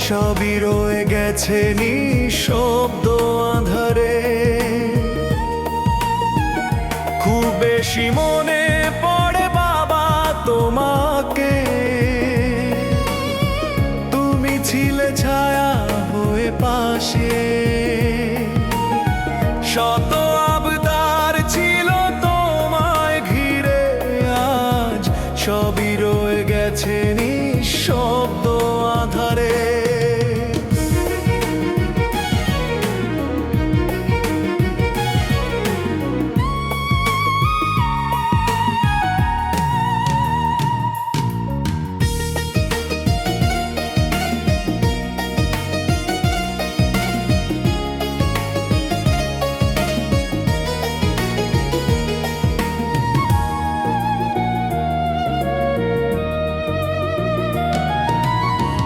সবই রয়ে গেছে নিঃশব্দ আঁধারে। খুব বেশি মনে পড়ে বাবা তোমাকে, তুমি ছিলে ছায়া হয়ে পাশে। শত আবদার ছিল তোমায় ঘিরে, আজ সবই রয়ে গেছে নিঃশব্দ আঁধারে।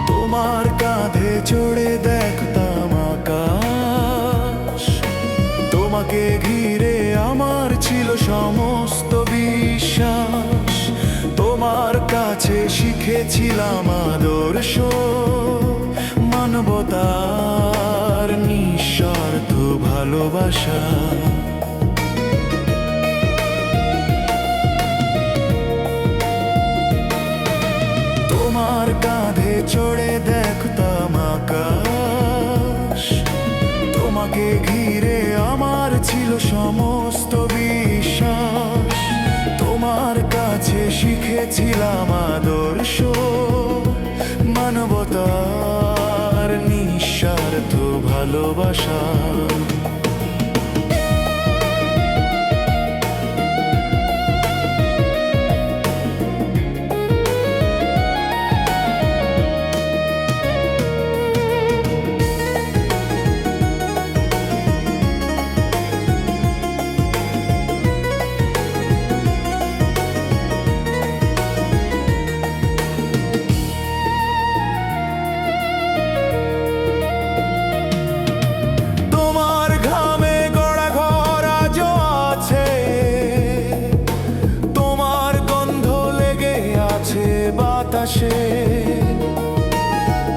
তোমার কাঁধে চড়ে দেখতাম আকাশ, তোমাকে ঘিরে আমার ছিল সমস্ত বিশ্বাস। তোমার কাছে শিখেছিলাম আদর্শ, মানবতার নিঃস্বার্থ ভালোবাসা। তোমার কাঁধে চড়ে দেখতাম আকাশ, তোমাকে ঘিরে আমার ছিল সমস্ত বিশ্বাস। তোমার কাছে শিখেছিলাম আদর্শ, মানবতার নিঃস্বার্থ ভালোবাসা।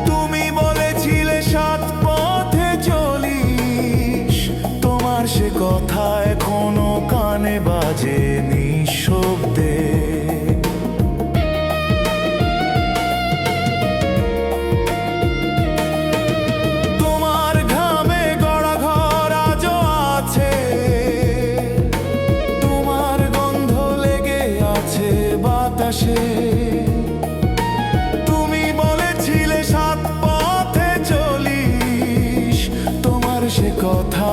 তুমি বলেছিলে 7 পথে চলিস, তোমার সে কথা এখনো কানে বাজে নিঃশব্দে। তোমার ঘামে গড়া ঘর আজও আছে, তোমার গন্ধ লেগে আছে বাতাসে। সে কথা